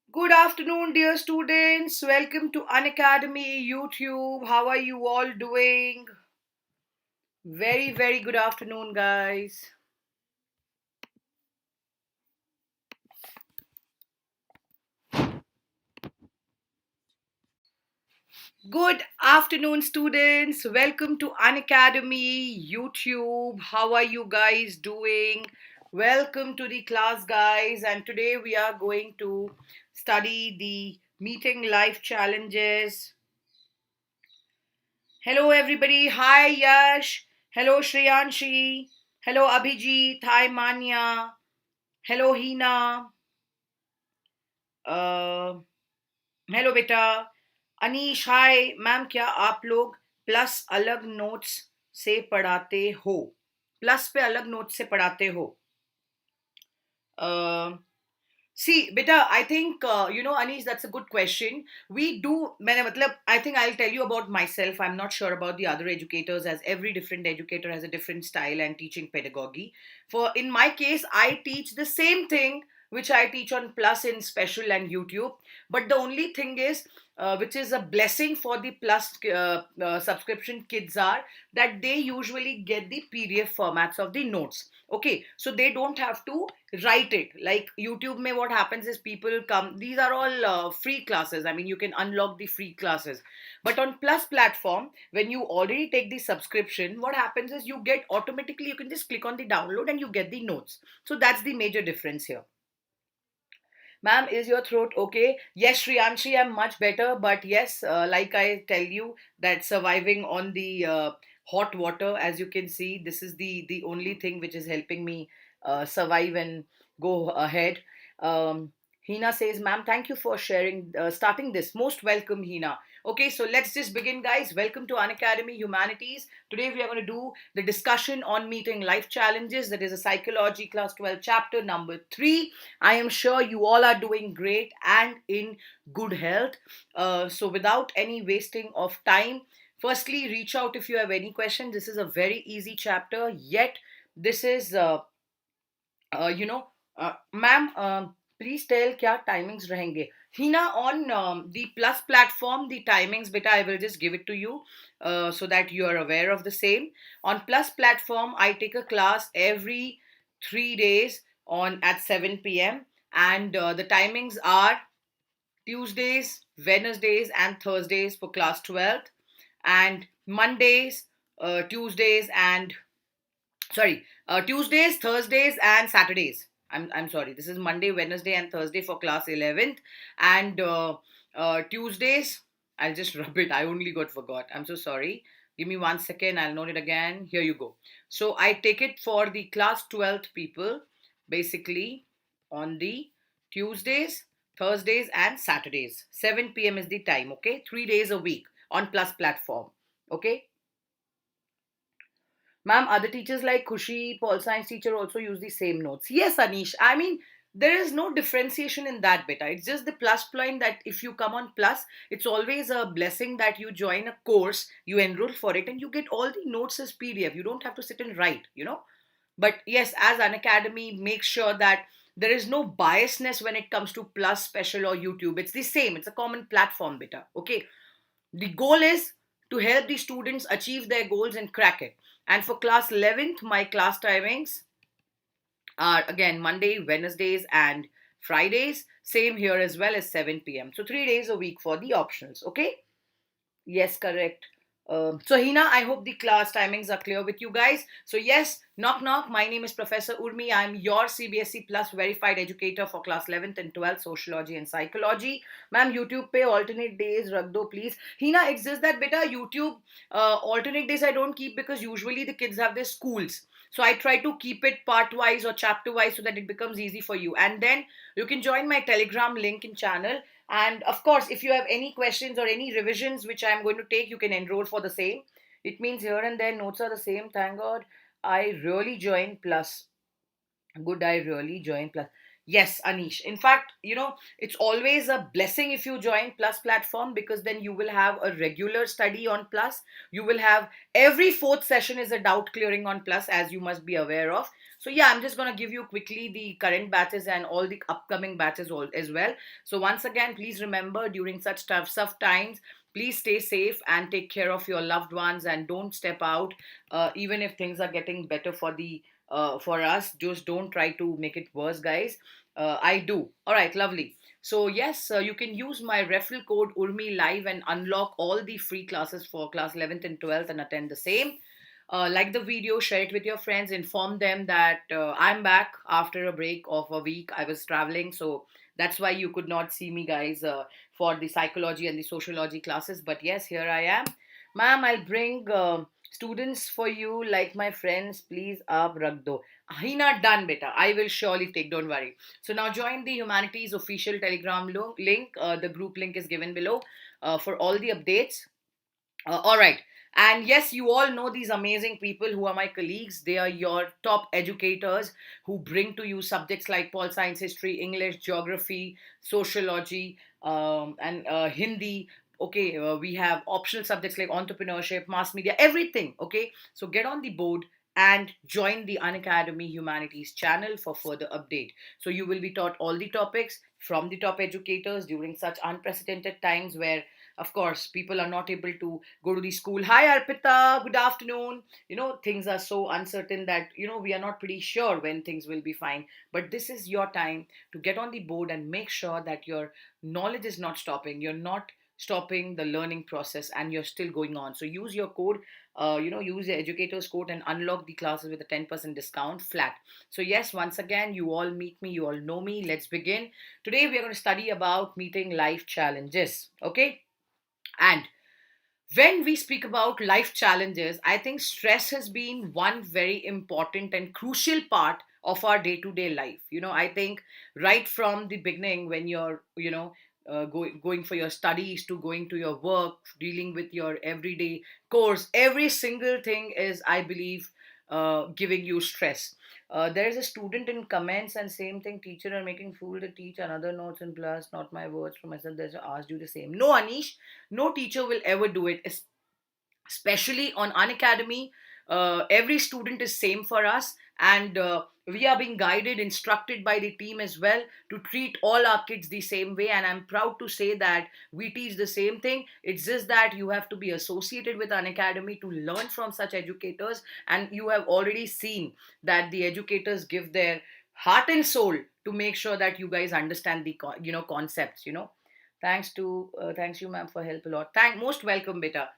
Good afternoon, dear students. Welcome to Unacademy YouTube. How are you all doing? Very good afternoon, guys. Good afternoon, students. Welcome to Unacademy YouTube. How are you guys doing? Welcome to the class, guys. And today we are going to study the meeting life challenges. Hello, everybody. Hi, Yash. Hello, Shreyanshi. Hello, Abhijit. Hi, Manya. Hello, Hina. Uh, hello बेटा Anish hi ma'am क्या आप लोग plus अलग notes से पढ़ाते हो plus पे अलग नोट्स से पढ़ाते हो See, beta, I think, Anish, that's a good question. We do, मैंने मतलब, I think I'll tell you about myself. I'm not sure about the other educators, as every different educator has a different style and teaching pedagogy. In my case, I teach the same thing which I teach on Plus in Special and YouTube. But the only thing is, which is a blessing for the Plus subscription kids are that they usually get the PDF formats of the notes. Okay, so they don't have to write it like YouTube may what happens is people come, these are all free classes. I mean, you can unlock the free classes, but on Plus platform, when you already take the subscription, what happens is you get automatically, you can just click on the download and you get the notes. So that's the major difference here. Ma'am, is your throat okay? Yes, Shriyanshi, I'm much better. But yes, like I tell you, that surviving on the hot water, as you can see, this is the only thing which is helping me survive and go ahead. Um, Hina says, ma'am, thank you for sharing, starting this. Most welcome, Hina. Okay, so let's just begin, guys. Welcome to Unacademy Humanities. Today we are going to do the discussion on meeting life challenges. That is a psychology class 12 chapter number 3. I am sure you all are doing great and in good health. So, without any wasting of time, firstly, reach out if you have any questions. This is a very easy chapter, yet, this is, uh, you know, ma'am, please tell क्या timings रहेंगे. Hina, on the Plus platform, the timings, beta, I will just give it to you so that you are aware of the same. On Plus platform, I take a class every 3 days on at 7 p.m. and the timings are Tuesdays, Wednesdays, and Thursdays for class 12th, and Mondays, Tuesdays, and Tuesdays, Thursdays, and Saturdays. I'm sorry. This is Monday, Wednesday, and Thursday for class 11th, and Tuesdays. I'll just rub it. I only got forgot. I'm so sorry. Give me 1 second. I'll note it again. Here you go. So I take it for the class 12th people, basically on the Tuesdays, Thursdays, and Saturdays. 7 p.m. is the time. Okay, 3 days a week on Plus platform. Okay. Ma'am, other teachers like Kushi, Paul Science teacher also use the same notes. Yes, Anish. I mean, there is no differentiation in that beta. It's just the plus point that if you come on Plus, it's always a blessing that you join a course, you enroll for it, and you get all the notes as PDF. You don't have to sit and write. But yes, as an academy, make sure that there is no biasness when it comes to Plus, Special, or YouTube. It's the same. It's a common platform, beta. Okay. The goal is to help the students achieve their goals and crack it. And for class 11th, my class timings are again Monday, Wednesdays, and Fridays. Same here as well as 7 p.m. So 3 days a week for the optionals. Okay. Yes, correct. So Hina, I hope the class timings are clear with you guys. So yes, knock knock. My name is Professor Urmi. I'm your CBSE Plus verified educator for class 11th and 12th Sociology and Psychology. Ma'am, YouTube पे alternate days रख दो please. Hina, it's just that beta YouTube alternate days I don't keep because usually the kids have their schools. So I try to keep it part wise or chapter wise so that it becomes easy for you. And then you can join my Telegram link in channel, and of course, if you have any questions or any revisions which I'm going to take, you can enroll for the same. It means here and there notes are the same. Thank God. I really joined Plus. Good, I really joined Plus. Yes, Anish. In fact, it's always a blessing if you join Plus platform because then you will have a regular study on Plus. You will have every fourth session is a doubt clearing on Plus, as you must be aware of. So yeah, I'm just going to give you quickly the current batches and all the upcoming batches all as well. So once again, please remember, during such tough times, please stay safe and take care of your loved ones, and don't step out, even if things are getting better for the for us. Just don't try to make it worse, guys. I do. All right, lovely. So yes, you can use my referral code Urmi Live and unlock all the free classes for class 11th and 12th and attend the same. Like the video, share it with your friends, inform them that I'm back after a break of a week. I was traveling, so that's why you could not see me, guys, for the psychology and the sociology classes. But yes, here I am. Ma'am, I'll bring students for you, like my friends. Please, aap rakh do. Hina done, beta. I will surely take, don't worry. So now join the Humanities official Telegram link. The group link is given below for all the updates. All right. And yes, you all know these amazing people who are my colleagues. They are your top educators who bring to you subjects like Pol Science, History, English, Geography, Sociology, and Hindi. Okay, we have optional subjects like entrepreneurship, mass media, everything. Okay, so get on the board and join the Unacademy Humanities channel for further update. So you will be taught all the topics from the top educators during such unprecedented times where, of course, people are not able to go to the school. Hi Arpita, good afternoon. Things are so uncertain that we are not pretty sure when things will be fine. But this is your time to get on the board and make sure that your knowledge is not stopping. You're not stopping the learning process, and you're still going on. So use your code, use the educator's code and unlock the classes with a 10% discount flat. So yes, once again, you all meet me, you all know me. Let's begin. Today we are going to study about meeting life challenges. Okay. And when we speak about life challenges, I think stress has been one very important and crucial part of our day to day life. I think right from the beginning, when you're, going for your studies to going to your work, dealing with your everyday course, every single thing is, I believe, giving you stress. There is a student in comments and same thing, teacher are making fool to teach another notes in class, not my words for myself. There's asked you the same. No, Anish, no teacher will ever do it, especially on Unacademy. Every student is same for us, and we are being guided, instructed by the team as well to treat all our kids the same way. And I'm proud to say that we teach the same thing. It's just that you have to be associated with Unacademy to learn from such educators, and you have already seen that the educators give their heart and soul to make sure that you guys understand the concepts. Thanks you, ma'am, for help a lot. Most welcome, beta.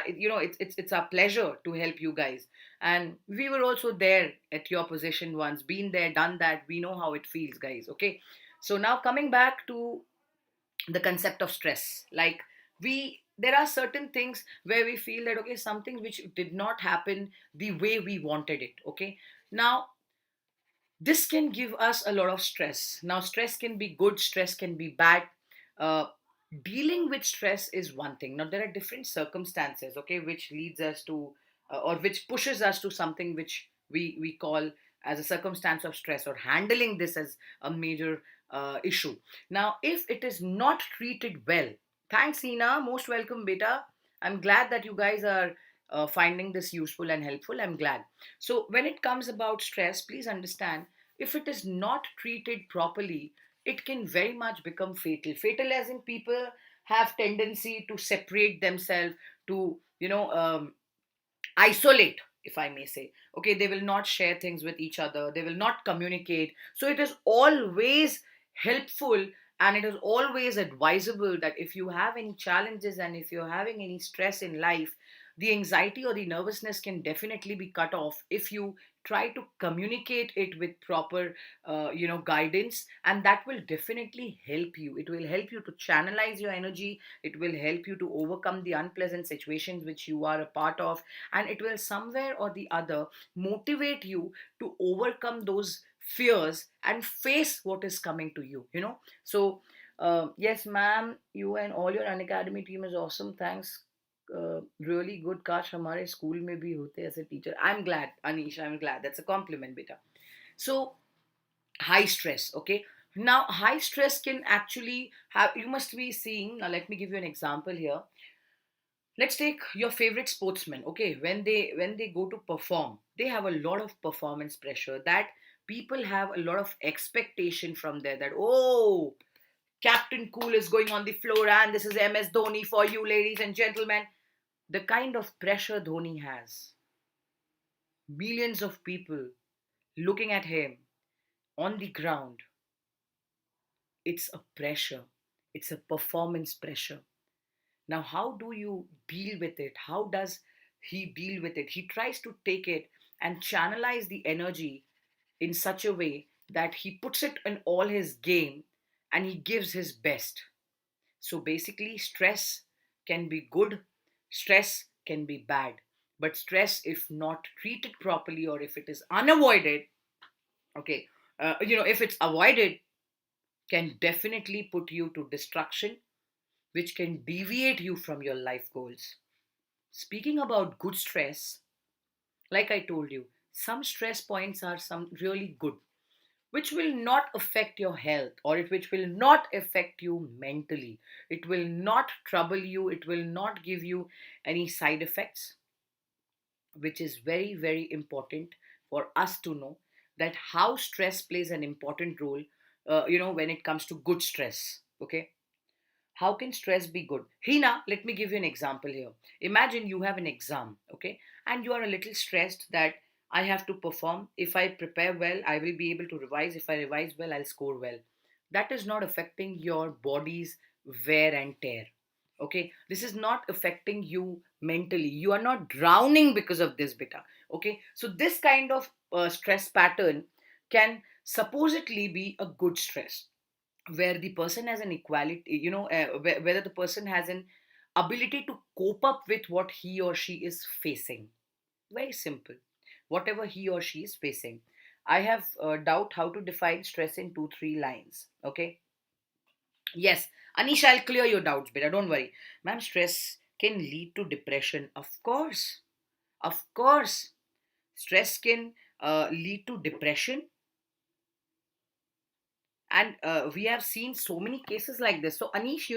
It's our pleasure to help you guys, and we were also there at your position once, been there, done that. We know how it feels, guys. Okay, so now coming back to the concept of stress, like there are certain things where we feel that okay, something which did not happen the way we wanted it. Okay, now this can give us a lot of stress. Now, stress can be good, stress can be bad. Uh, Dealing with stress is one thing. Now, there are different circumstances, okay, which leads us to or which pushes us to something which we call as a circumstance of stress, or handling this as a major issue. Now, if it is not treated well, thanks, Ina, most welcome, beta. I'm glad that you guys are finding this useful and helpful. I'm glad. So, when it comes about stress, please understand, if it is not treated properly, it can very much become fatal. Fatal as in people have tendency to separate themselves, to isolate, if I may say. Okay, they will not share things with each other, they will not communicate. So it is always helpful, and it is always advisable that if you have any challenges and if you're having any stress in life, the anxiety or the nervousness can definitely be cut off if you try to communicate it with proper guidance, and that will definitely help you. It will help you to channelize your energy, it will help you to overcome the unpleasant situations which you are a part of, and it will somewhere or the other motivate you to overcome those fears and face what is coming to you. So yes, ma'am, you and all your Unacademy team is awesome. Thanks. Really good. काश हमारे school में भी होते ऐसे teacher. I'm glad, Anish, I'm glad. That's a compliment, beta. So high stress, okay. Now high stress can actually have, you must be seeing, now let me give you an example here. Let's take your favorite sportsman. Okay, when they go to perform, they have a lot of performance pressure, that people have a lot of expectation from there, that, oh, Captain Cool is going on the floor, and this is MS Dhoni for you, ladies and gentlemen. The kind of pressure Dhoni has, millions of people looking at him on the ground, it's a pressure, it's a performance pressure. Now, how do you deal with it? How does he deal with it? He tries to take it and channelize the energy in such a way that he puts it in all his game and he gives his best. So basically, stress can be good, stress can be bad. But stress, if not treated properly or if it is unavoided, okay, if it's avoided, can definitely put you to destruction, which can deviate you from your life goals. Speaking about good stress, like I told you, some stress points are some really good, which will not affect your health, or which will not affect you mentally. It will not trouble you, it will not give you any side effects, which is very, very important for us to know, that how stress plays an important role, when it comes to good stress. Okay. How can stress be good? Hina, let me give you an example here. Imagine you have an exam, okay, and you are a little stressed that I have to perform. If I prepare well, I will be able to revise. If I revise well, I'll score well. That is not affecting your body's wear and tear. Okay, this is not affecting you mentally. You are not drowning because of this, beta. Okay, so this kind of stress pattern can supposedly be a good stress, where the person has an equality, whether the person has an ability to cope up with what he or she is facing. Very simple. Whatever he or she is facing. I have doubt how to define stress in 2 3 lines. Okay. Yes, Anisha, I'll clear your doubts, beta. Don't worry. Ma'am, stress can lead to depression. Of course. Of course. Stress can lead to depression. And we have seen so many cases like this. So, Anish,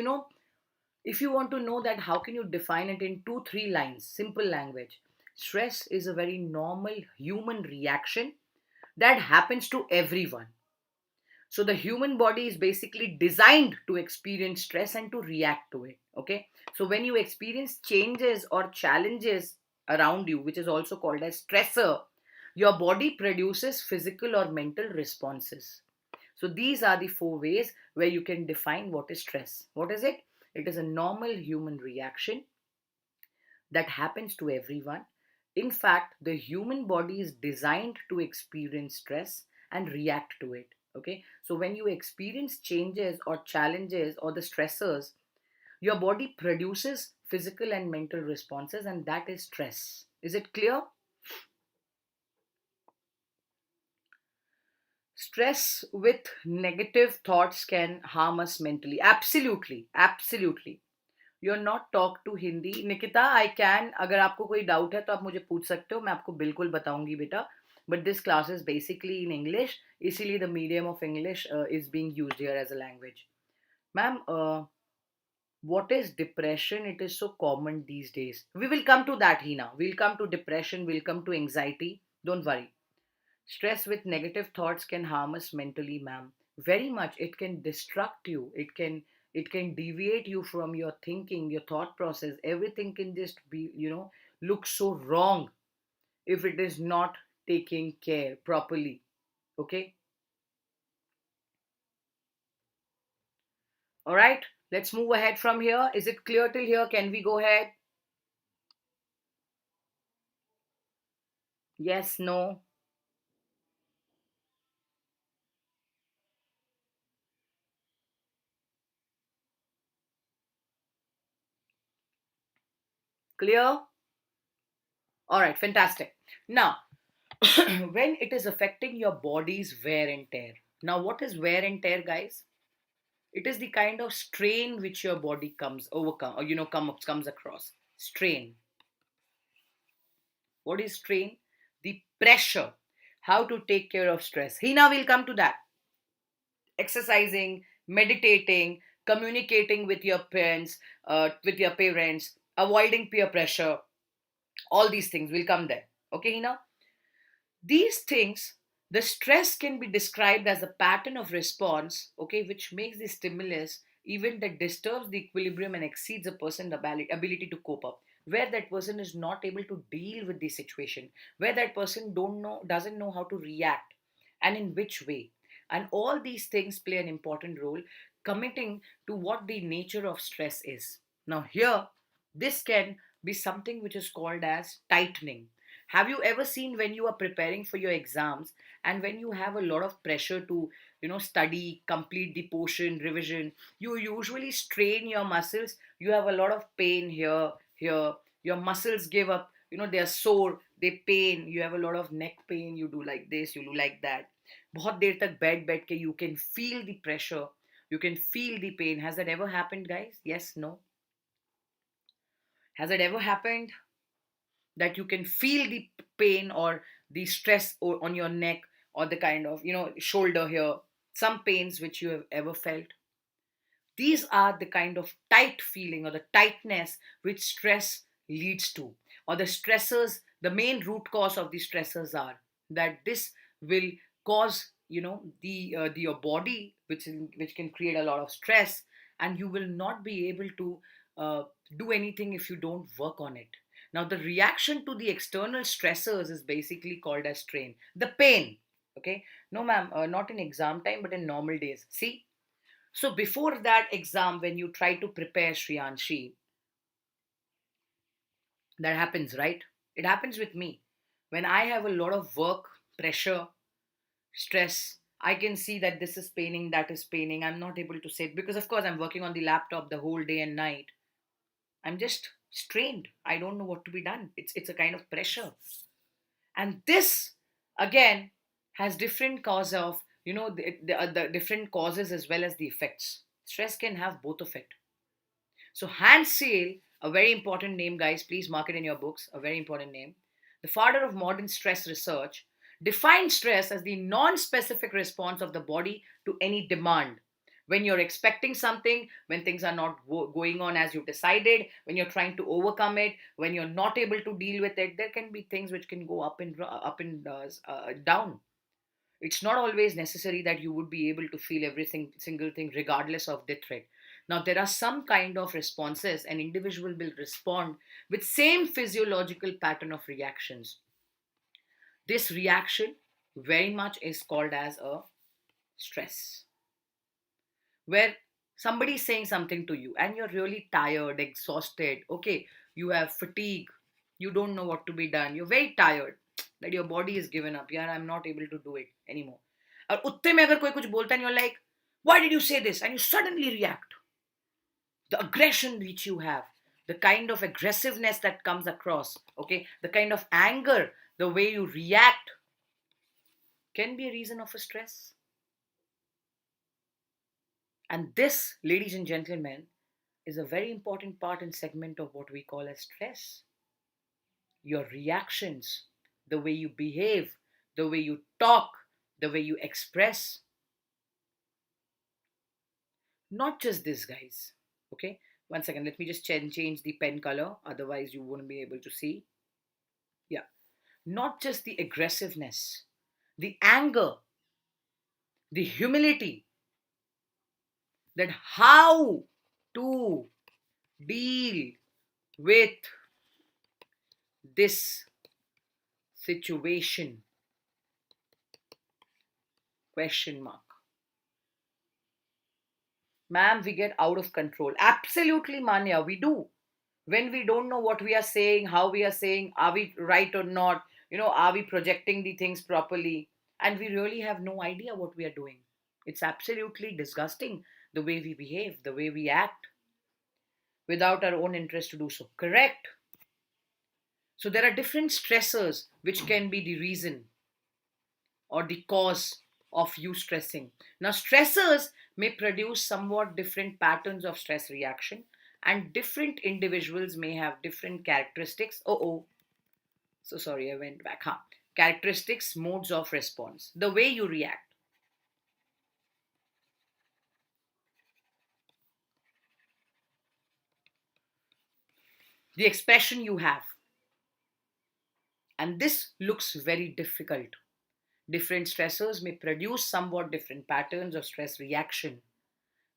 if you want to know that, how can you define it in 2 3 lines, simple language? Stress is a very normal human reaction that happens to everyone. So the human body is basically designed to experience stress and to react to it. Okay. So when you experience changes or challenges around you, which is also called as stressor, your body produces physical or mental responses. So these are the 4 ways where you can define what is stress. What is it? It is a normal human reaction that happens to everyone. In fact, the human body is designed to experience stress and react to it. Okay. So when you experience changes or challenges or the stressors, your body produces physical and mental responses, and that is stress. Is it clear? Stress with negative thoughts can harm us mentally. Absolutely. Absolutely. You're not talk to Hindi Nikita I can अगर आपको कोई doubt है तो आप मुझे पूछ सकते हो मैं आपको बिल्कुल बताऊंगी बेटा but this class is basically in English इसीलिए the medium of English is being used here as a language ma'am what is depression? It is so common these days. We will come to that, Hina. We'll come to depression, we'll come to anxiety. Don't worry. Stress with negative thoughts can harm us mentally, ma'am. Very much. It can destruct you. It can deviate you from your thinking, your thought process. Everything can just be, look so wrong if it is not taken care properly. Okay? All right. Let's move ahead from here. Is it clear till here? Can we go ahead? Yes, no. Clear? All right, fantastic. Now, when it is affecting your body's wear and tear. Now, what is wear and tear, guys? It is the kind of strain which your body comes overcome, or comes across. Strain. What is strain? The pressure. How to take care of stress. Hina will come to that. Exercising, meditating, communicating with your parents, avoiding peer pressure, all these things will come there. Okay, Hina? These things, the stress can be described as a pattern of response, okay, which makes the stimulus even that disturbs the equilibrium and exceeds a person's ability to cope up. Where that person is not able to deal with the situation, where that person doesn't know how to react, and in which way. And all these things play an important role, committing to what the nature of stress is. Now, here, this can be something which is called as tightening. Have you ever seen when you are preparing for your exams and when you have a lot of pressure to, study, complete the portion, revision, you usually strain your muscles. You have a lot of pain here. Your muscles give up, they are sore, they pain. You have a lot of neck pain. You do like this, you do like that. बहुत देर तक बैठ के you can feel the pressure, you can feel the pain. Has that ever happened, guys? Yes, no? Has it ever happened that you can feel the pain or the stress on your neck, or the kind of shoulder here, some pains which you have ever felt? These are the kind of tight feeling or the tightness which stress leads to, or the stressors. The main root cause of the stressors are that this will cause, your body, which can create a lot of stress, and you will not be able to uh, do anything if you don't work on it. Now, the reaction to the external stressors is basically called as strain. The pain, okay? No, ma'am, not in exam time, but in normal days. See, so before that exam, when you try to prepare, Shriyanshi, that happens, right? It happens with me. When I have a lot of work, pressure, stress, I can see that this is paining, that is paining. I'm not able to sit because, of course, I'm working on the laptop the whole day and night. I'm just strained. I don't know what to be done. It's a kind of pressure. And this, again, has different cause of, the different causes as well as the effects. Stress can have both of it. So Hans Sale, a very important name, guys, please mark it in your books, a very important name. The father of modern stress research defined stress as the non-specific response of the body to any demand. When you're expecting something, when things are not going on as you decided, when you're trying to overcome it, when you're not able to deal with it, there can be things which can go up and down. It's not always necessary that you would be able to feel everything single thing regardless of the threat. Now, there are some kind of responses an individual will respond with same physiological pattern of reactions. This reaction very much is called as a stress, where somebody is saying something to you and you're really tired, exhausted, okay, you have fatigue, you don't know what to be done, you're very tired, that your body is given up. Yeah, I'm not able to do it anymore. और उतने में अगर कोई कुछ बोलता है and you're like, why did you say this, and you suddenly react, the aggression which you have, the kind of aggressiveness that comes across, okay, the kind of anger, the way you react, can be a reason of a stress. And this, ladies and gentlemen, is a very important part and segment of what we call as stress. Your reactions, the way you behave, the way you talk, the way you express. Not just this, guys. Okay, one second, let me just change the pen color, otherwise, you won't be able to see. Yeah, not just the aggressiveness, the anger, the humility, that how to deal with this situation, question mark. Ma'am, we get out of control. Absolutely, Manya, we do. When we don't know what we are saying, how we are saying, are we right or not, are we projecting the things properly? And we really have no idea what we are doing. It's absolutely disgusting the way we behave, the way we act without our own interest to do so. Correct? So there are different stressors which can be the reason or the cause of you stressing. Now, stressors may produce somewhat different patterns of stress reaction, and different individuals may have different characteristics. Oh, so sorry, I went back. Huh. Characteristics, modes of response, the way you react. the expression you have. And this looks very difficult. Different stressors may produce somewhat different patterns of stress reaction.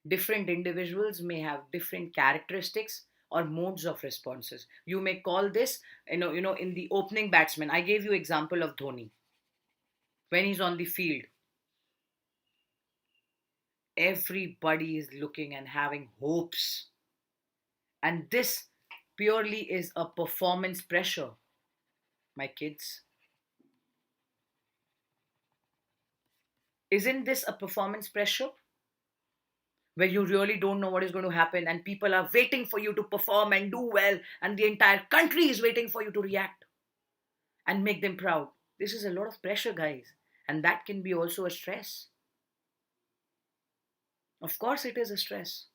Different individuals may have different characteristics or modes of responses. You may call this, in the opening batsman, I gave you example of Dhoni. When he's on the field, everybody is looking and having hopes. And this purely is a performance pressure, my kids. Isn't this a performance pressure where you really don't know what is going to happen and people are waiting for you to perform and do well and the entire country is waiting for you to react and make them proud? This is a lot of pressure, guys, and that can be also a stress. Of course, it is a stress.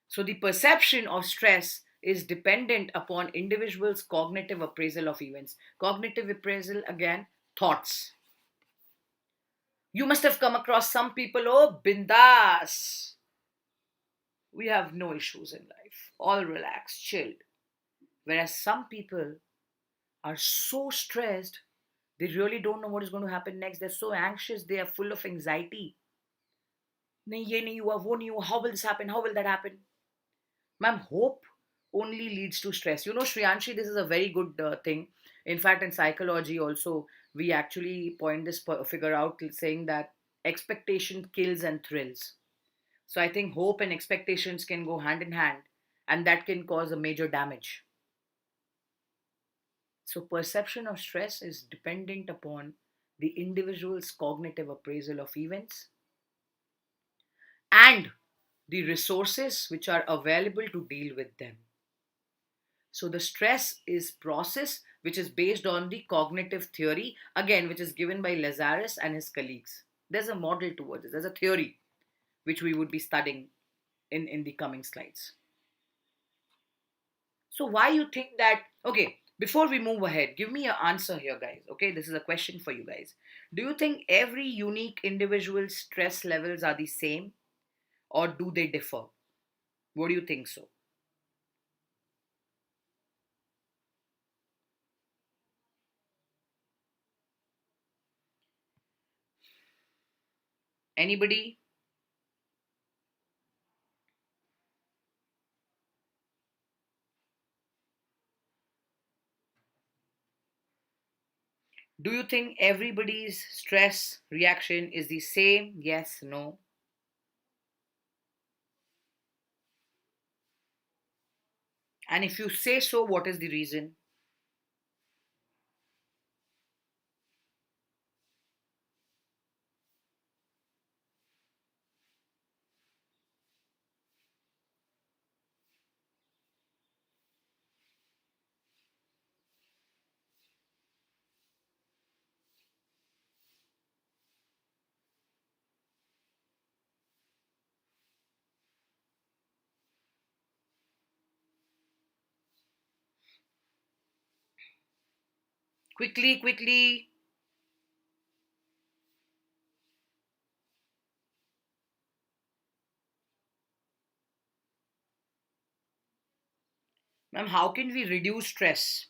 So, the perception of stress is dependent upon individuals' cognitive appraisal of events. Cognitive appraisal, again, thoughts. You must have come across some people, oh, bindas. We have no issues in life, all relaxed, chilled. Whereas some people are so stressed, they really don't know what is going to happen next. They're so anxious, they are full of anxiety. नहीं ये नहीं हुआ वो नहीं हुआ, how will this happen, how will that happen? Ma'am, hope only leads to stress. Shriyanshi, this is a very good thing. In fact, in psychology also, we actually point this figure out saying that expectation kills and thrills. So I think hope and expectations can go hand in hand, and that can cause a major damage. So perception of stress is dependent upon the individual's cognitive appraisal of events and the resources which are available to deal with them. So the stress is process which is based on the cognitive theory, again, which is given by Lazarus and his colleagues. There's a model towards this, there's a theory which we would be studying in the coming slides. So why you think that, okay, before we move ahead, give me an answer here, guys. Okay, this is a question for you guys. Do you think every unique individual's stress levels are the same or do they differ? What do you think so? Anybody? Do you think everybody's stress reaction is the same? Yes, no. And if you say so, what is the reason? Quickly, quickly. Ma'am, how can we reduce stress?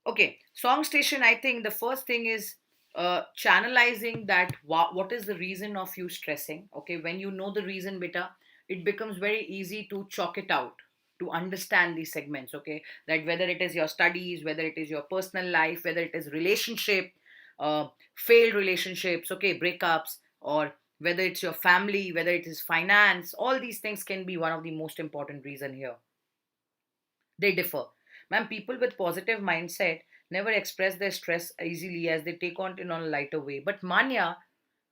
Okay, song station, I think the first thing is channelizing that what is the reason of you stressing. Okay, when you know the reason, beta, it becomes very easy to chalk it out, to understand these segments. Okay, like whether it is your studies, whether it is your personal life, whether it is relationship, failed relationships, okay, breakups, or whether it's your family, whether it is finance, all these things can be one of the most important reason here. They differ. Ma'am, people with positive mindset never express their stress easily as they take on it in a lighter way. But mania,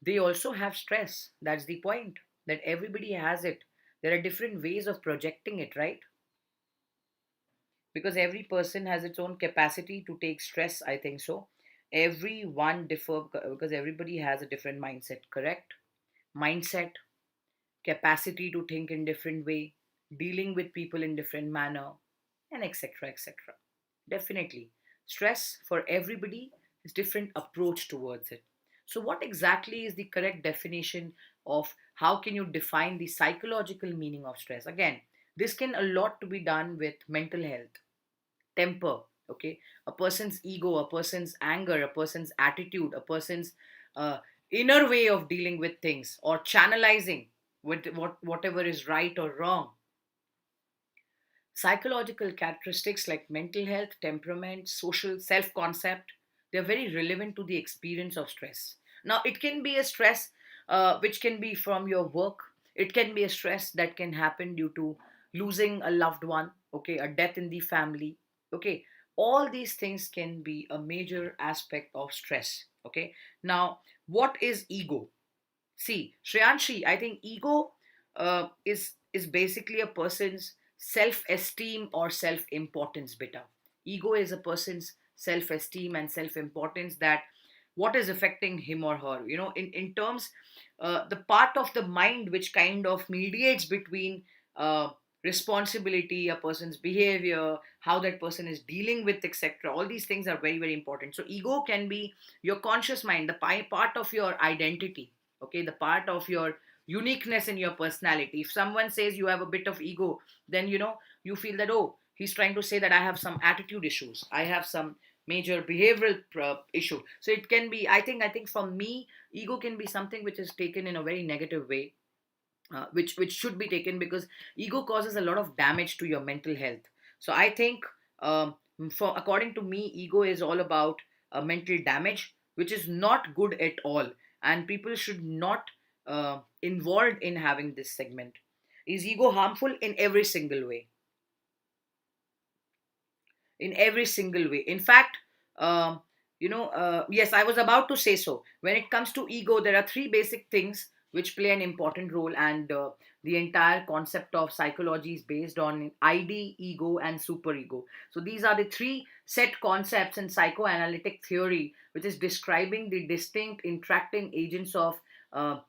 they also have stress. That's the point. That everybody has it. There are different ways of projecting it, right? Because every person has its own capacity to take stress, I think so. Everyone differ because everybody has a different mindset, correct? Mindset, capacity to think in different way, dealing with people in different manner, and etc etc. Definitely stress for everybody is different approach towards it. So what exactly is the correct definition of how can you define the psychological meaning of stress? Again, this can a lot to be done with mental health, temper, okay, a person's ego, a person's anger, a person's attitude, a person's uh, inner way of dealing with things, or channelizing with whatever is right or wrong. Psychological characteristics like mental health, temperament, social self concept, they're very relevant to the experience of stress. Now, it can be a stress which can be from your work, it can be a stress that can happen due to losing a loved one, okay, a death in the family, okay. All these things can be a major aspect of stress, okay. Now, what is ego? See, Shreyanshi, I think ego is basically a person's self-esteem or self-importance. Beta, ego is a person's self-esteem and self-importance, that what is affecting him or her. You know, in terms, the part of the mind which kind of mediates between uh, responsibility, a person's behavior, how that person is dealing with, etc. All these things are very very important. So ego can be your conscious mind, the part of your identity, okay, the part of your uniqueness in your personality. If someone says you have a bit of ego, then you feel that, oh, he's trying to say that I have some attitude issues, I have some major behavioral issue. So it can be, I think for me, ego can be something which is taken in a very negative way, which should be taken, because ego causes a lot of damage to your mental health. So I think, um, for according to me, ego is all about mental damage, which is not good at all, and people should not involved in having this segment. Is ego harmful? In every single way, in every single way. In fact, um, yes, I was about to say, so when it comes to ego, there are three basic things which play an important role, and the entire concept of psychology is based on id, ego, and superego. So these are the three set concepts in psychoanalytic theory, which is describing the distinct interacting agents of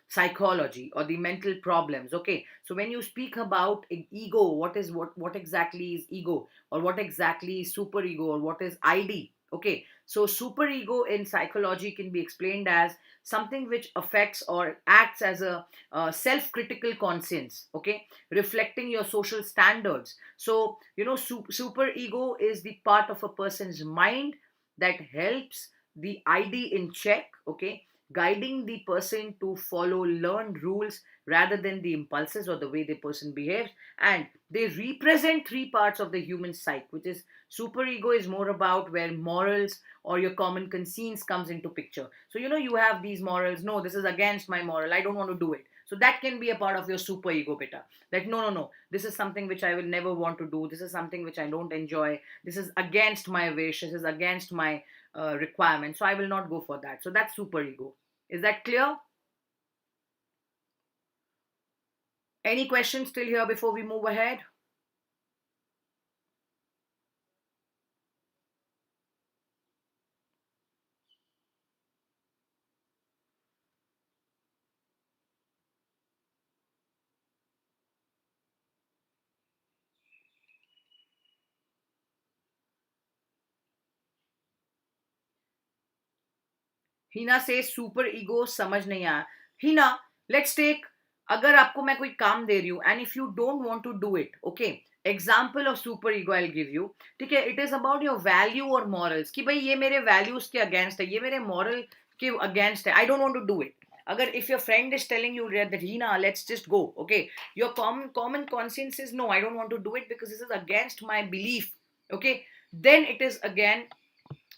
psychology or the mental problems. Okay, so when you speak about ego, what exactly is ego, or what exactly is superego, or what is id? Okay, so superego in psychology can be explained as something which affects or acts as a self-critical conscience, okay, reflecting your social standards. So superego is the part of a person's mind that helps the id in check, okay, guiding the person to follow learned rules rather than the impulses or the way the person behaves. And they represent three parts of the human psyche, which is superego is more about where morals or your common conscience comes into picture. So you have these morals, no, this is against my moral, I don't want to do it. So that can be a part of your superego, beta, that no, no, no, this is something which I will never want to do, this is something which I don't enjoy, this is against my wish, this is against my requirement, so I will not go for that. So that's superego. Is that clear? Any questions still here before we move ahead? हीना से super ego समझ नहीं आया. हीना, let's take, अगर आपको मैं कोई काम दे रही हूँ and if you don't want to do it, okay, example of super ego I give you. ठीक है, it is about your value और मॉरल्स, कि भाई ये मेरे वैल्यूज के अगेंस्ट है, ये मेरे मॉरल के अगेंस्ट है, I don't want to do it. अगर if your friend is telling you that Hina, let's just go, okay, your common conscience is no, I don't want to do it because this is against my belief, okay, then it is again,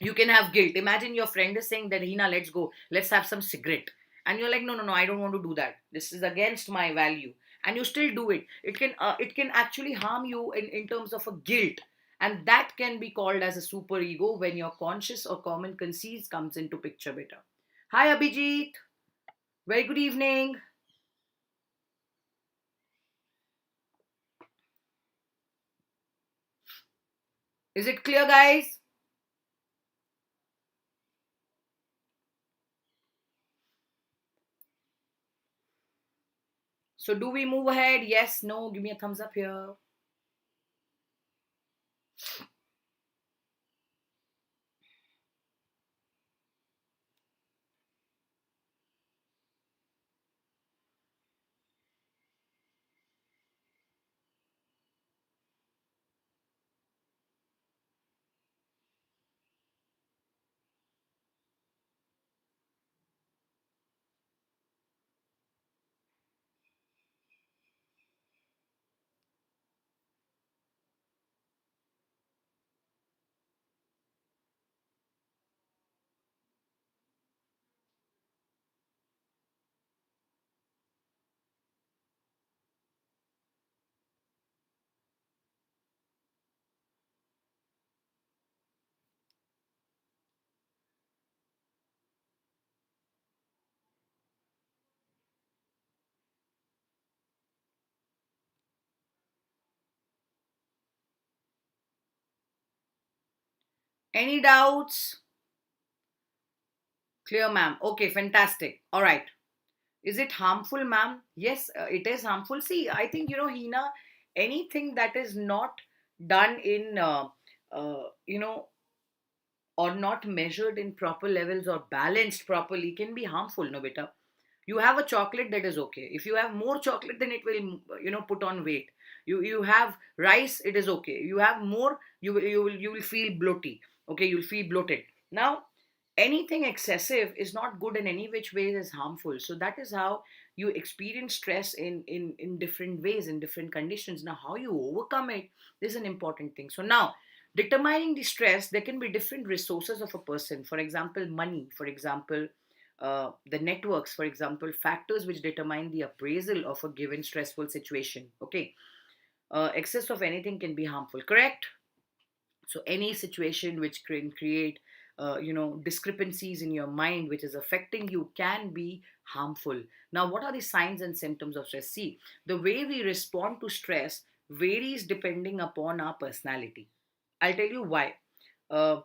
you can have guilt. Imagine your friend is saying that Hina, let's go, let's have some cigarette, and you're like, no, no, no, I don't want to do that, this is against my value, and you still do it. It can actually harm you in terms of a guilt, and that can be called as a super ego when your conscious or common conceit comes into picture, beta. Hi Abhijit, very good evening. Is it clear, guys? So do we move ahead? Yes, no, give me a thumbs up here. Any doubts? Clear, ma'am. Okay, fantastic. All right. Is it harmful, ma'am? Yes, it is harmful. See, I think, Hina, anything that is not done in, or not measured in proper levels or balanced properly can be harmful, no, beta. You have a chocolate, that is okay. If you have more chocolate, then it will, put on weight. You have rice, it is okay. You have more, you will feel bloaty. Okay, you'll feel bloated. Now, anything excessive is not good in any which way, is harmful. So that is how you experience stress in different ways, in different conditions. Now, how you overcome it is an important thing. So now, determining the stress, there can be different resources of a person. For example, money. For example, the networks. For example, factors which determine the appraisal of a given stressful situation. Okay, excess of anything can be harmful, correct? So any situation which can create discrepancies in your mind which is affecting you can be harmful. Now, what are the signs and symptoms of stress? See, the way we respond to stress varies depending upon our personality. I'll tell you why. uh,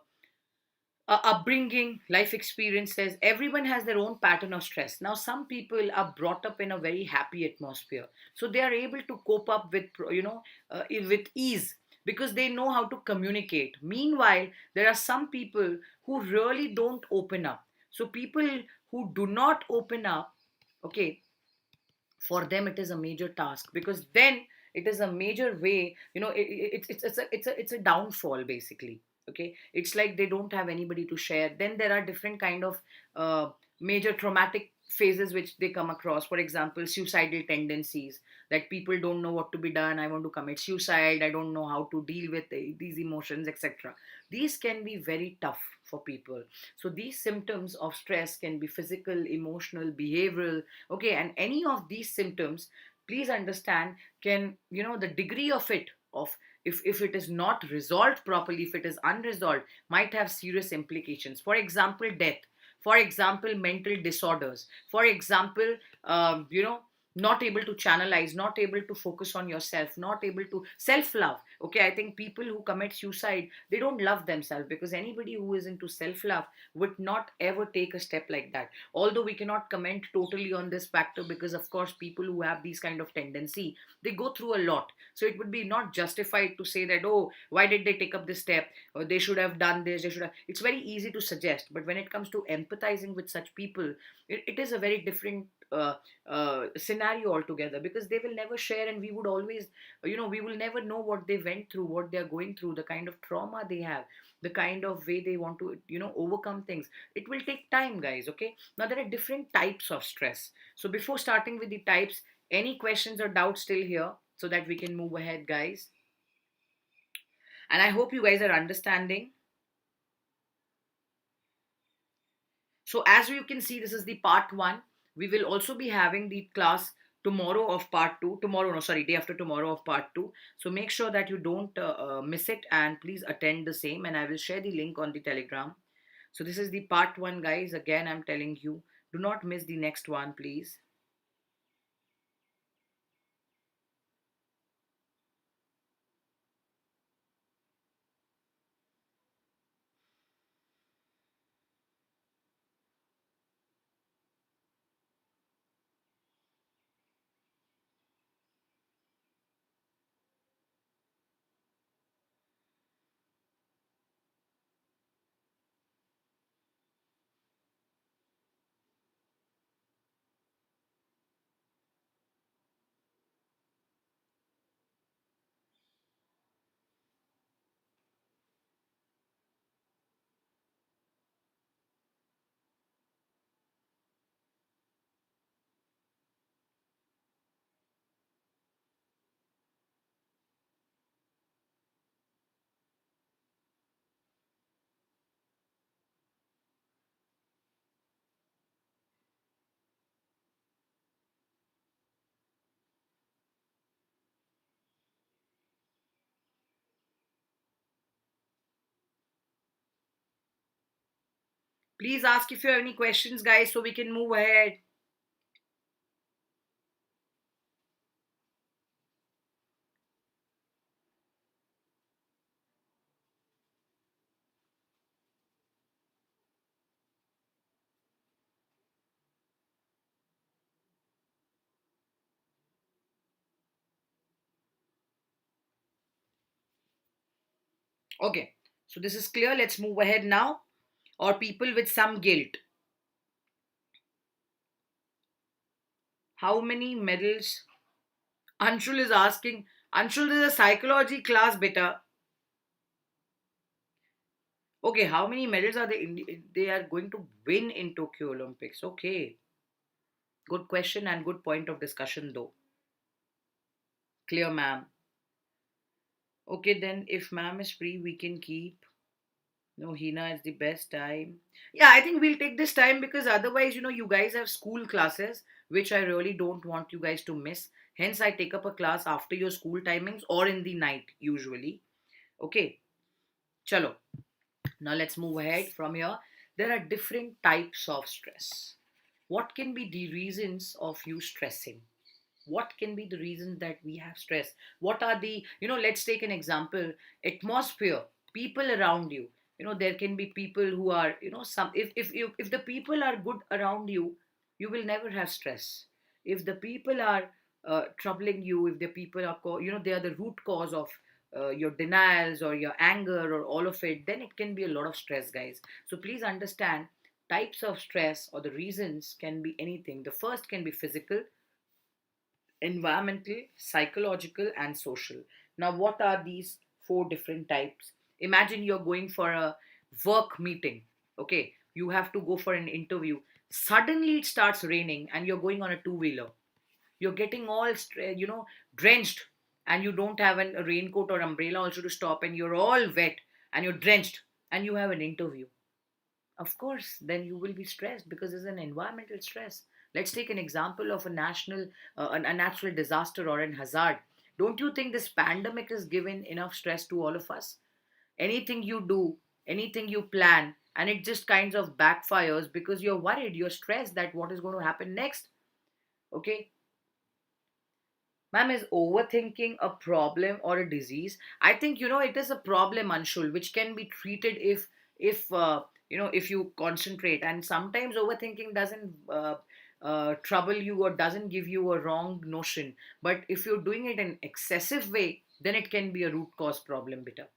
Upbringing, life experiences, everyone has their own pattern of stress. Now, some people are brought up in a very happy atmosphere, so they are able to cope up with, with ease, because they know how to communicate. Meanwhile, there are some people who really don't open up. So, people who do not open up, okay, for them it is a major task, because then it is a major way, it's a downfall basically. Okay, it's like they don't have anybody to share. Then there are different kind of uh, major traumatic phases which they come across. For example, suicidal tendencies, that people don't know what to be done. I want to commit suicide, I don't know how to deal with these emotions, etc. These can be very tough for people. So these symptoms of stress can be physical, emotional, behavioral. Okay, and any of these symptoms, please understand, can, the degree of it, of, if it is not resolved properly, if it is unresolved, might have serious implications. For example, death. For example, mental disorders. For example, not able to channelize, not able to focus on yourself, not able to self love. Okay, I think people who commit suicide, they don't love themselves, because anybody who is into self love would not ever take a step like that. Although we cannot comment totally on this factor, because of course people who have these kind of tendency, they go through a lot. So it would be not justified to say that, oh, why did they take up this step, or they should have done this, they should have. It's very easy to suggest, but when it comes to empathizing with such people, it is a very different scenario altogether, because they will never share, and we would always, we will never know what they went through, what they are going through, the kind of trauma they have, the kind of way they want to, overcome things. It will take time, guys. Okay, now there are different types of stress. So before starting with the types, any questions or doubts still here, so that we can move ahead, guys? And I hope you guys are understanding. So as you can see, this is the part one. We will also be having the class tomorrow of part two. Tomorrow, no, sorry, day after tomorrow of part two. So make sure that you don't miss it, and please attend the same. And I will share the link on the Telegram. So this is the part one, guys. Again, I'm telling you, do not miss the next one, please. Please ask if you have any questions, guys, so we can move ahead. Okay, so this is clear. Let's move ahead now. Or people with some guilt. How many medals? Anshul is asking. Anshul, is a psychology class, beta. Okay, how many medals are they are going to win in Tokyo Olympics? Okay, good question and good point of discussion though. Clear, ma'am. Okay, then if ma'am is free, we can keep. No, Hina is the best time. Yeah, I think we'll take this time because otherwise, you guys have school classes, which I really don't want you guys to miss. Hence, I take up a class after your school timings or in the night, usually. Okay, chalo. Now let's move ahead from here. There are different types of stress. What can be the reasons of you stressing? What can be the reasons that we have stress? What are let's take an example. Atmosphere, people around you. There can be people who are, some if the people are good around you, you will never have stress. If the people are troubling you, if the people are they are the root cause of your denials or your anger or all of it, then it can be a lot of stress, guys. So please understand, types of stress or the reasons can be anything. The first can be physical, environmental, psychological, and social. Now, what are these four different types? Imagine you're going for a work meeting. Okay, you have to go for an interview. Suddenly it starts raining and you're going on a two-wheeler. You're getting all drenched, and you don't have a raincoat or umbrella also to stop, and you're all wet and you're drenched, and you have an interview. Of course, then you will be stressed because there's an environmental stress. Let's take an example of a natural disaster or an hazard. Don't you think this pandemic has given enough stress to all of us? Anything you do, anything you plan, and it just kinds of backfires because you're worried, you're stressed that what is going to happen next. Okay, ma'am, is overthinking a problem or a disease? I think it is a problem, Anshul, which can be treated if you concentrate. And sometimes overthinking doesn't trouble you or doesn't give you a wrong notion. But if you're doing it in excessive way, then it can be a root cause problem, bitter.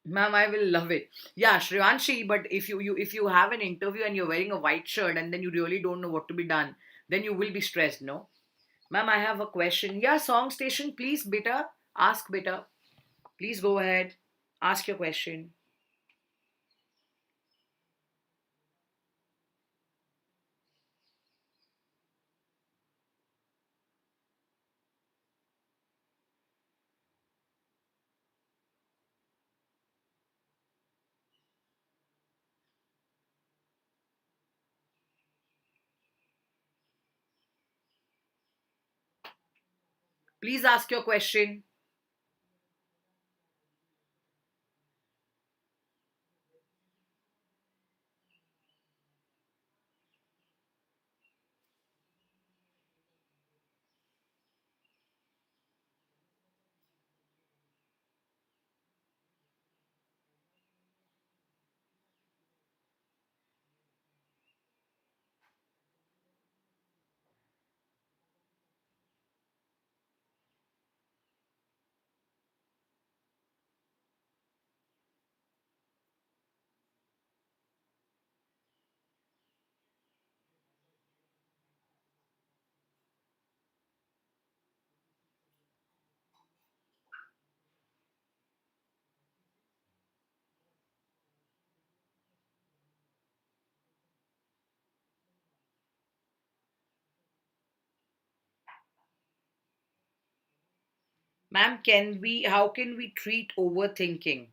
Ma'am, I will love it. Yeah, Shrivanshi, but if you have an interview and you're wearing a white shirt and then you really don't know what to be done, then you will be stressed, no? Ma'am, I have a question. Yeah, Song Station, please, beta. Ask, beta. Please go ahead. Ask your question. Please ask your question. Ma'am, how can we treat overthinking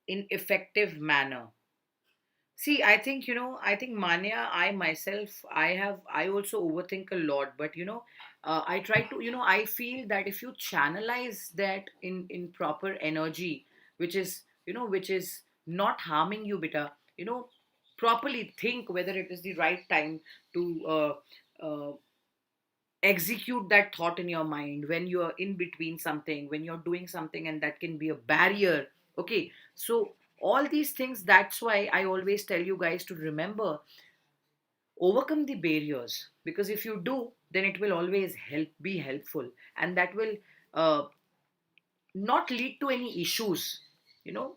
in effective manner? See, I think Manya, I myself, I also overthink a lot, but I try to, I feel that if you channelize that in proper energy, which is not harming you, beta, properly think whether it is the right time to execute that thought in your mind when you're in between something, when you're doing something, and that can be a barrier. Okay, so all these things, that's why I always tell you guys to remember, overcome the barriers, because if you do, then it will always be helpful, and that will uh, not lead to any issues, you know.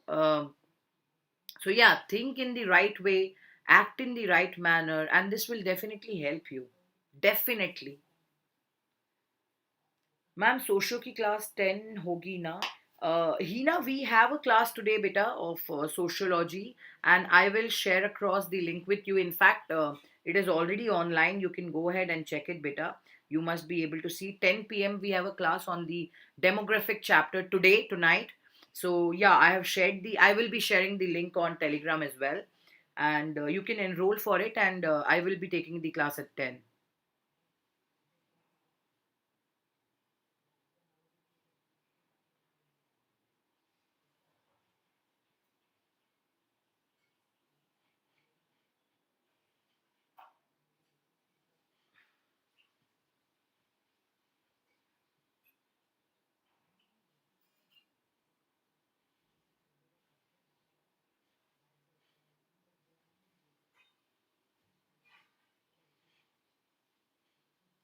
So yeah, think in the right way, act in the right manner, and this will definitely help you. Definitely. Ma'am socio की class 10 होगी ना? Hina, we have a class today, beta, of sociology, and I will share across the link with you. In fact, it is already online. You can go ahead and check it, beta. You must be able to see 10 p.m. We have a class on the demographic chapter today, tonight. So yeah, I will be sharing the link on Telegram as well, and you can enroll for it, and I will be taking the class at 10.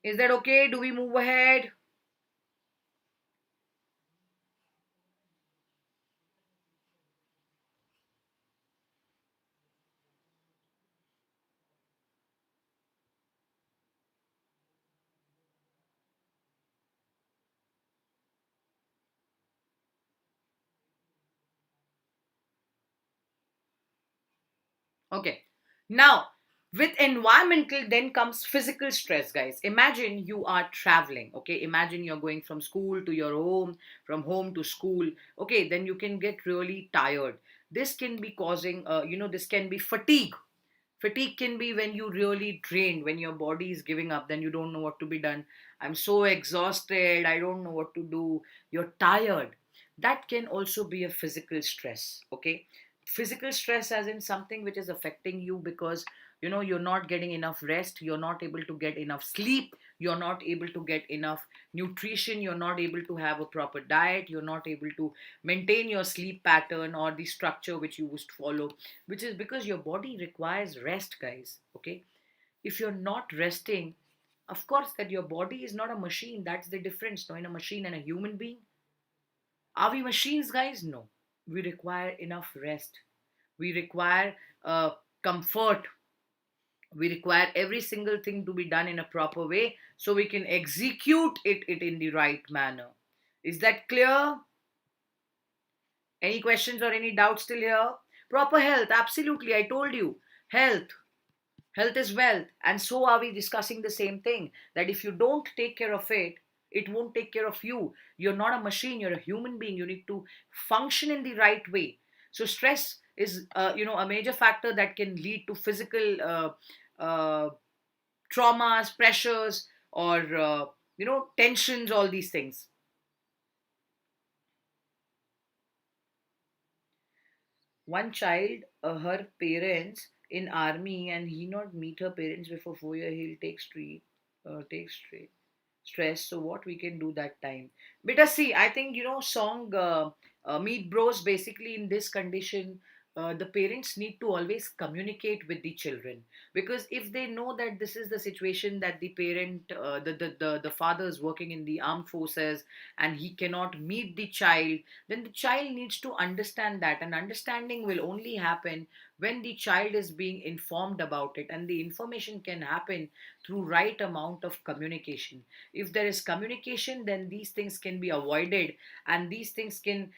Is that okay? Do we move ahead? Okay. Now, with environmental, then comes physical stress, guys. Imagine you are traveling. Okay. Imagine you're going from school to your home, from home to school. Okay. Then you can get really tired. This can be causing, this can be fatigue. Fatigue can be when you really drained, when your body is giving up, then you don't know what to be done. I'm so exhausted, I don't know what to do. You're tired. That can also be a physical stress, okay? Physical stress as in something which is affecting you because you're not getting enough rest, you're not able to get enough sleep, you're not able to get enough nutrition, you're not able to have a proper diet, you're not able to maintain your sleep pattern or the structure which you used to follow, which is because your body requires rest, guys. Okay, if you're not resting, of course that your body is not a machine. That's the difference, no, in a machine and a human being. Are we machines, guys? No, we require enough rest, we require comfort, we require every single thing to be done in a proper way so we can execute it in the right manner. Is that clear? Any questions or any doubts still here? Proper health, absolutely, I told you. Health is wealth, and so are we discussing the same thing, that if you don't take care of it, it won't take care of you. You're not a machine, you're a human being. You need to function in the right way. So stress is a major factor that can lead to physical traumas, pressures, or tensions, all these things. One child, her parents in army, and he not meet her parents before 4 year, he'll take straight stress. So what we can do that time? Beta, see, I think song Meet Bros. Basically, in this condition, the parents need to always communicate with the children, because if they know that this is the situation, that the parent, the father is working in the armed forces and he cannot meet the child, then the child needs to understand that, and understanding will only happen when the child is being informed about it, and the information can happen through right amount of communication. If there is communication, then these things can be avoided, and these things can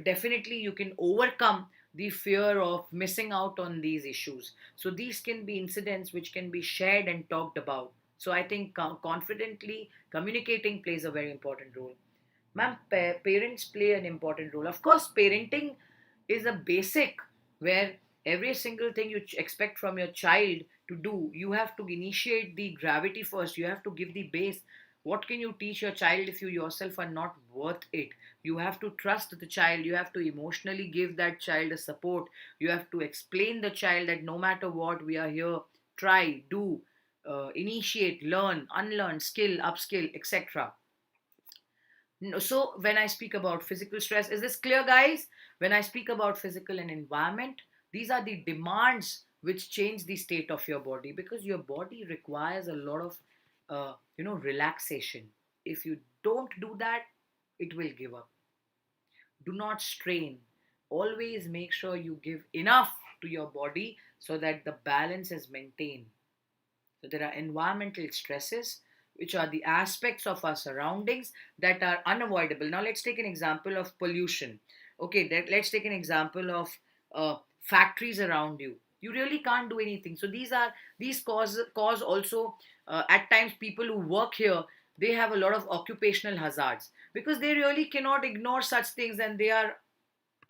definitely you can overcome the fear of missing out on these issues. So these can be incidents which can be shared and talked about. So I think confidently communicating plays a very important role. Ma'am, parents play an important role. Of course, parenting is a basic where every single thing you expect from your child to do, you have to initiate the gravity first. You have to give the base. What can you teach your child if you yourself are not worth it? You have to trust the child. You have to emotionally give that child a support. You have to explain the child that no matter what, we are here. Try, do, initiate, learn, unlearn, skill, upskill, etc. No, so when I speak about physical stress, is this clear, guys? When I speak about physical and environment, these are the demands which change the state of your body, because your body requires a lot of relaxation. If you don't do that, it will give up. Do not strain. Always make sure you give enough to your body so that the balance is maintained. So there are environmental stresses, which are the aspects of our surroundings that are unavoidable. Now let's take an example of pollution. Okay, let's take an example of factories around you. You really can't do anything. So these cause also, at times, people who work here, they have a lot of occupational hazards because they really cannot ignore such things, and they are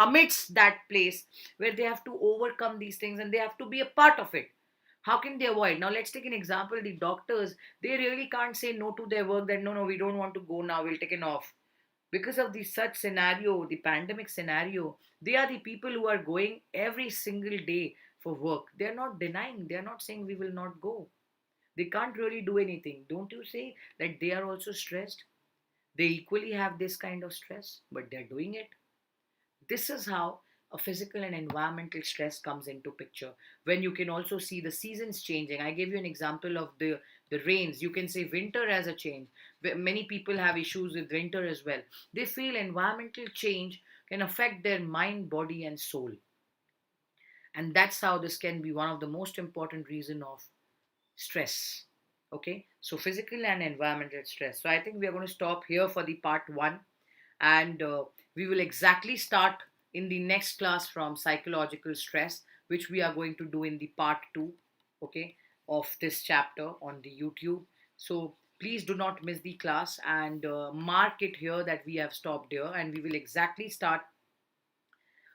amidst that place where they have to overcome these things and they have to be a part of it. How can they avoid? Now let's take an example. The doctors, they really can't say no to their work, that no, we don't want to go now, we'll take an off. Because of the such scenario, the pandemic scenario, they are the people who are going every single day for work. They're not denying, they're not saying we will not go. They can't really do anything. Don't you say that they are also stressed? They equally have this kind of stress, but they're doing it. This is how a physical and environmental stress comes into picture. When you can also see the seasons changing. I gave you an example of the rains. You can say winter as a change. Many people have issues with winter as well. They feel environmental change can affect their mind, body, and soul. And that's how this can be one of the most important reason of stress. Okay, so physical and environmental stress. So I think we are going to stop here for the part one, and we will exactly start in the next class from psychological stress, which we are going to do in the part two, okay, of this chapter on the YouTube. So please do not miss the class, and mark it here that we have stopped here, and we will exactly start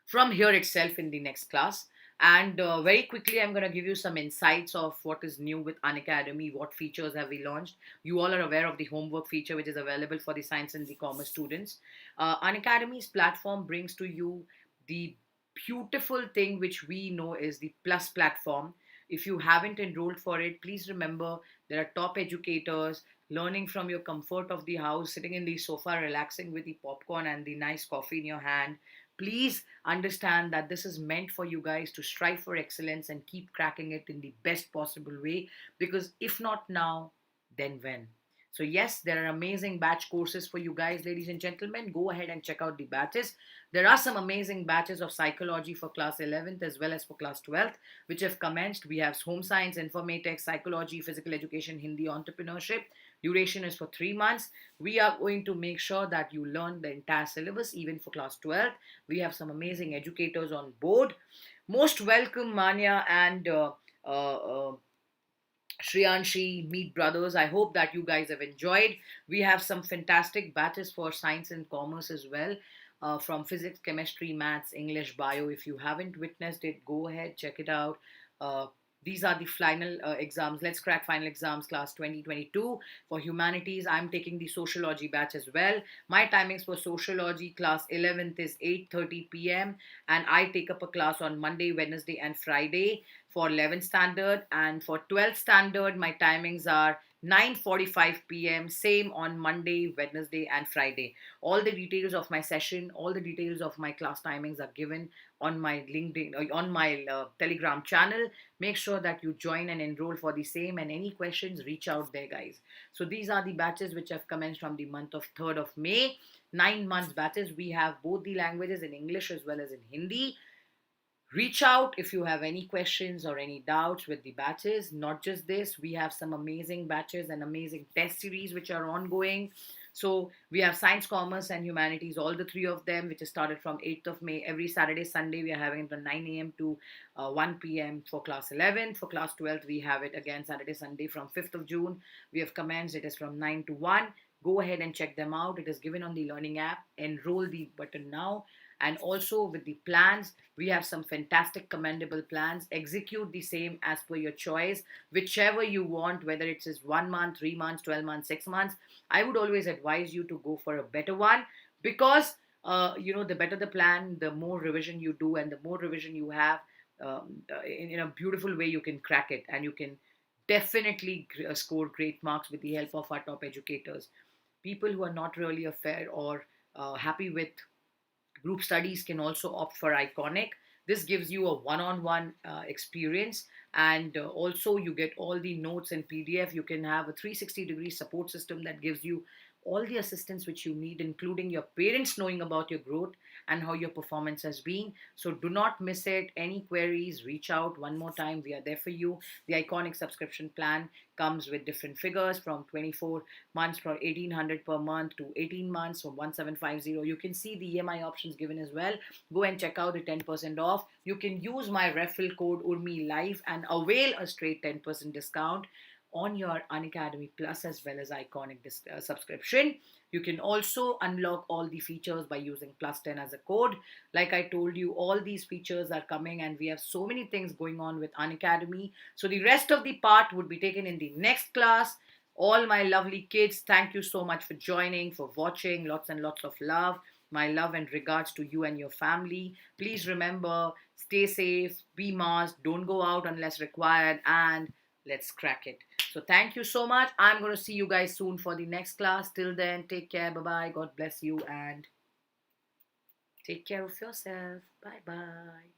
from here itself in the next class. And very quickly, I'm going to give you some insights of what is new with Unacademy, what features have we launched. You all are aware of the homework feature, which is available for the science and the commerce students. Unacademy's platform brings to you the beautiful thing which we know is the Plus platform. If you haven't enrolled for it, please remember there are top educators learning from your comfort of the house, sitting in the sofa, relaxing with the popcorn and the nice coffee in your hand. Please understand that this is meant for you guys to strive for excellence and keep cracking it in the best possible way, because if not now, then when? So yes, there are amazing batch courses for you guys, ladies and gentlemen. Go ahead and check out the batches. There are some amazing batches of psychology for class 11th as well as for class 12th, which have commenced. We have home science, informatics, psychology, physical education, Hindi, entrepreneurship. Duration is for 3 months. We are going to make sure that you learn the entire syllabus, even for class 12. We have some amazing educators on board. Most welcome, Manya and Shriyanshi, Meet Brothers. I hope that you guys have enjoyed. We have some fantastic batches for science and commerce as well, from physics, chemistry, maths, English, bio. If you haven't witnessed it, go ahead, check it out. Uh, these are the final exams. Let's crack final exams class 2022. For humanities, I'm taking the sociology batch as well. My timings for sociology class 11th is 8:30 p.m. and I take up a class on Monday, Wednesday, and Friday for 11th standard, and for 12th standard my timings are 9:45 p.m. same on Monday, Wednesday, and Friday. All the details of my session, all the details of my class timings are given on my LinkedIn, on my Telegram channel. Make sure that you join and enroll for the same, and any questions, reach out there, guys. So these are the batches which have commenced from the month of 3rd of May. 9 months batches. We have both the languages in English as well as in Hindi. Reach out if you have any questions or any doubts with the batches. Not just this, we have some amazing batches and amazing test series which are ongoing. So we have science, commerce, and humanities, all the three of them, which is started from 8th of May. Every Saturday, Sunday, we are having it from 9 a.m. to 1 p.m. for class 11. For class 12, we have it again Saturday, Sunday from 5th of June. We have commenced. It is from 9 to 1. Go ahead and check them out. It is given on the learning app. Enroll the button now. And also with the plans, we have some fantastic commendable plans. Execute the same as per your choice, whichever you want, whether it is 1 month, 3 months, 12 months, 6 months. I would always advise you to go for a better one, because the better the plan, the more revision you do, and the more revision you have, in a beautiful way, you can crack it, and you can definitely score great marks with the help of our top educators. People who are not really affair or happy with group studies can also opt for Iconic. This gives you a one-on-one experience, and also you get all the notes and PDF. You can have a 360-degree support system that gives you all the assistance which you need, including your parents knowing about your growth and how your performance has been. So do not miss it. Any queries, reach out. One more time, we are there for you. The iconic subscription plan comes with different figures, from 24 months for 1800 per month to 18 months from 1750. You can see the EMI options given as well. Go and check out the 10% off. You can use my referral code Urmi Live and avail a straight 10% discount on your Unacademy Plus as well as iconic subscription. You can also unlock all the features by using plus 10 as a code. Like I told you, all these features are coming, and we have so many things going on with Unacademy. So the rest of the part would be taken in the next class. All my lovely kids, thank you so much for joining, for watching. Lots and lots of love. My love and regards to you and your family. Please remember, stay safe, be masked, don't go out unless required, and let's crack it. So thank you so much. I'm going to see you guys soon for the next class. Till then, take care. Bye bye. God bless you, and take care of yourself. Bye bye.